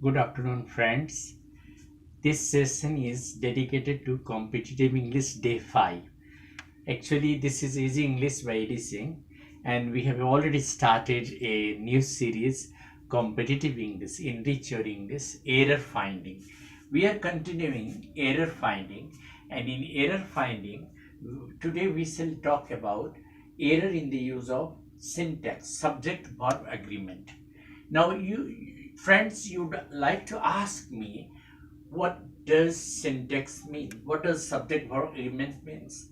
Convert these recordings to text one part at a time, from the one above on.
Good afternoon, friends. This session is dedicated to Competitive English Day 5. Actually, this is Easy English by Edising, and we have already started a new series, Competitive English, Enrich Your English, Error Finding. We are continuing error finding, and in error finding, today we shall talk about error in the use of syntax, subject verb agreement. Now, you friends, you'd like to ask me, what does syntax mean? What does subject verb agreement means?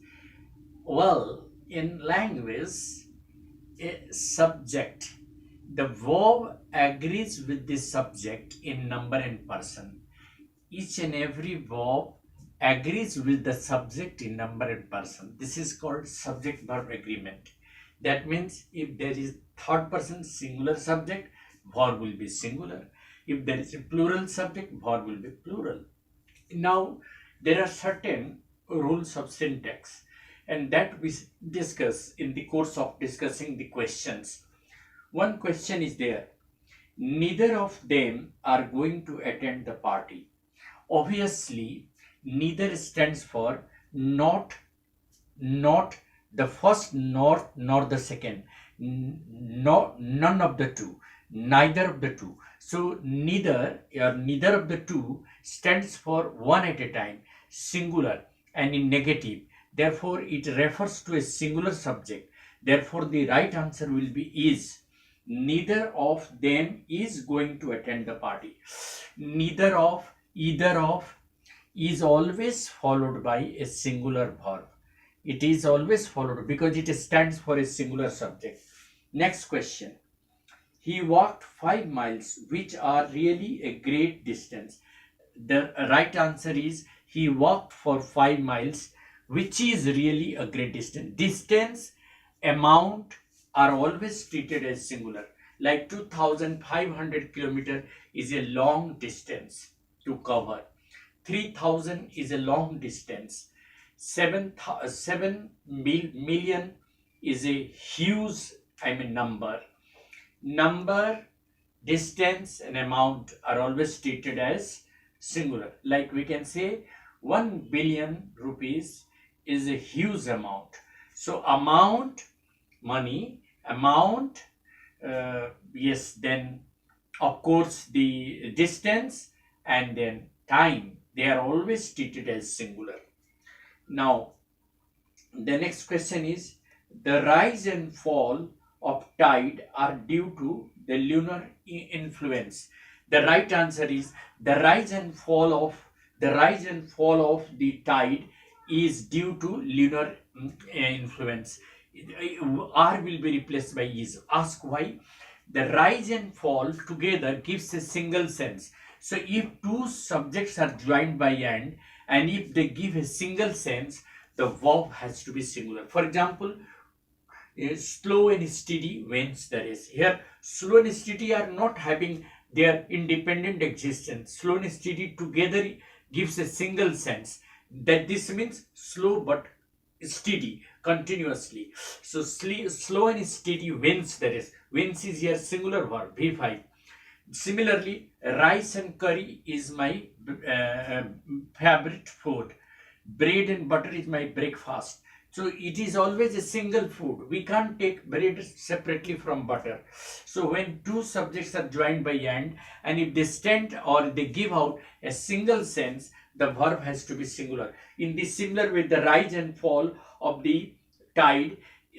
Well, in language, a subject, the verb agrees with the subject in number and person. Each and every verb agrees with the subject in number and person. This is called subject verb agreement. That means if there is third person singular subject, verb will be singular. If there is a plural subject, verb will be plural. Now, there are certain rules of syntax, and that we discuss in the course of discussing the questions. One question is there: neither of them are going to attend the party. Obviously, neither stands for not the first nor the second. No, none of the two, neither of the two. So neither of the two stands for one at a time, singular and in negative. Therefore, it refers to a singular subject. Therefore, the right answer will be is. Neither of them is going to attend the party. Neither of, either of is always followed by a singular verb. It is always followed because it stands for a singular subject. Next question. He walked 5 miles, which are really a great distance. The right answer is he walked for 5 miles, which is really a great distance. Distance, amount are always treated as singular. Like 2,500 kilometer is a long distance to cover. 3,000 is a long distance. 7 million is a huge, number. Number, distance, and amount are always treated as singular. Like we can say 1 billion rupees is a huge amount. So amount, money, amount, yes, then of course the distance and then time, they are always treated as singular. Now, the next question is: the rise and fall of tide are due to the lunar influence. The right answer is the rise and fall of the tide is due to lunar influence. R will be replaced by is. Ask why? The rise and fall together gives a single sense. So if two subjects are joined by and if they give a single sense, the verb has to be singular. For example, slow and steady wins the race. Here, slow and steady are not having their independent existence. Slow and steady together gives a single sense. That this means slow but steady continuously. So slow and steady wins the race. Wins is here singular verb V5. Similarly, rice and curry is my favorite food. Bread and butter is my breakfast. So it is always a single food. We can't take bread separately from butter. So when two subjects are joined by and if they stand or they give out a single sense, the verb has to be singular. In this similar way, the rise and fall of the tide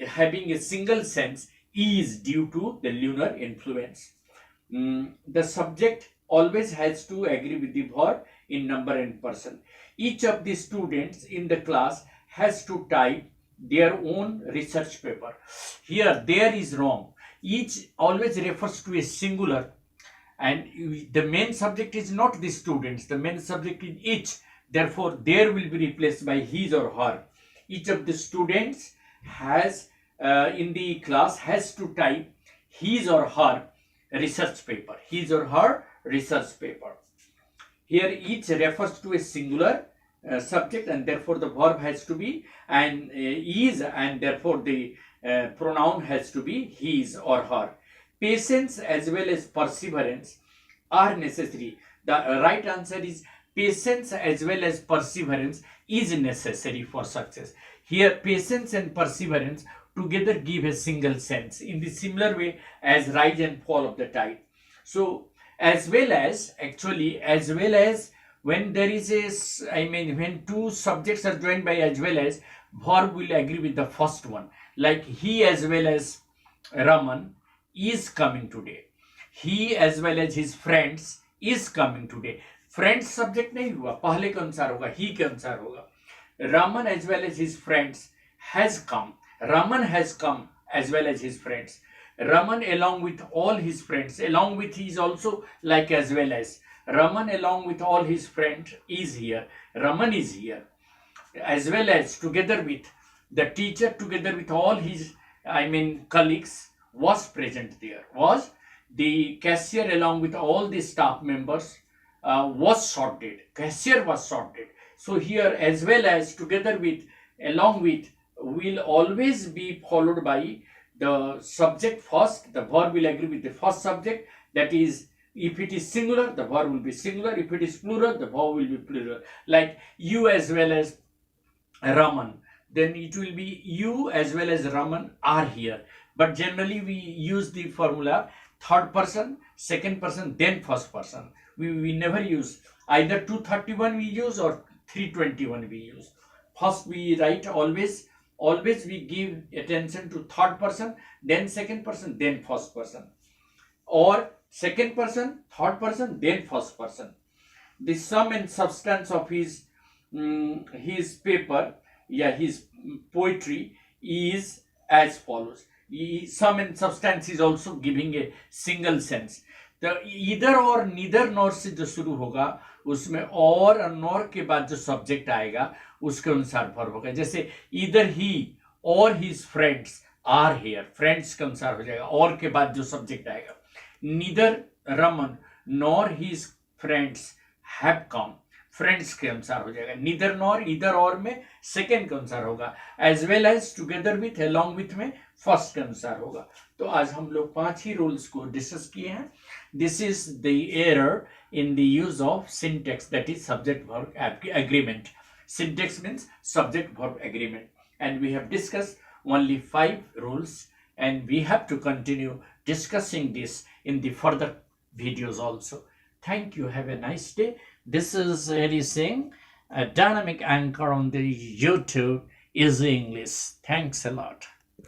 having a single sense is due to the lunar influence. The subject always has to agree with the verb in number and person. Each of the students in the class has to type their own research paper. Here, there is wrong. Each always refers to a singular, and the main subject is not the students. The main subject is each. Therefore, there will be replaced by his or her. Each of the students has in the class has to type his or her research paper. His or her research paper. Here each refers to a singular subject, and therefore the verb has to be and is, and therefore the pronoun has to be his or her. Patience as well as perseverance are necessary. The right answer is patience as well as perseverance is necessary for success. Here, patience and perseverance together give a single sense in the similar way as rise and fall of the tide. So, as well as actually, as well as when there is when two subjects are joined by as well as, verb will agree with the first one. Like he as well as Raman is coming today. He as well as his friends is coming today. Friends subject नहीं हुआ, पहले के अनुसार होगा, ही के अनुसार होगा. Raman as well as his friends has come. Raman has come as well as his friends. Raman along with all his friends, along with he is also like as well as. Raman along with all his friends is here. Raman is here. As well as together with the teacher, together with all his colleagues was present there. Was the cashier along with all the staff members was sorted. Cashier was sorted. So here as well as, together with, along with will always be followed by the subject first. The verb will agree with the first subject. That is, if it is singular, the verb will be singular. If it is plural, the verb will be plural. Like you as well as Raman, then it will be you as well as Raman are here. But generally we use the formula third person, second person, then first person. We never use either 231 we use or 321 we use. First we write always we give attention to third person, then second person, then first person. Or second person, third person, then first person. The sum and substance of his paper, his poetry is as follows. Sum and substance is also giving a single sense. तो इधर और neither nor से जो शुरू होगा उसमें और nor के बाद जो सब्जेक्ट आएगा उसके अनुसार वर्ब होगा. जैसे इधर ही और his friends are here, friends के अनुसार हो जाएगा, और के बाद जो सब्जेक्ट आएगा. Neither Raman nor his friends have come, friends के अनुसार हो जाएगा. नीदर नॉर, इधर और में सेकेंड के अनुसार होगा. As well as, together with, along with में फर्स्ट के अनुसार होगा. तो आज हम लोग 5 ही रूल्स को डिस्कस किए हैं. This is the error in the use of syntax, that is subject verb agreement. Syntax means subject verb agreement, and we have discussed only 5 rules, and we have to continue discussing this in the further videos also. Thank you. Have a nice day. This is Eddie Singh, a dynamic anchor on the YouTube Easy English. Thanks a lot.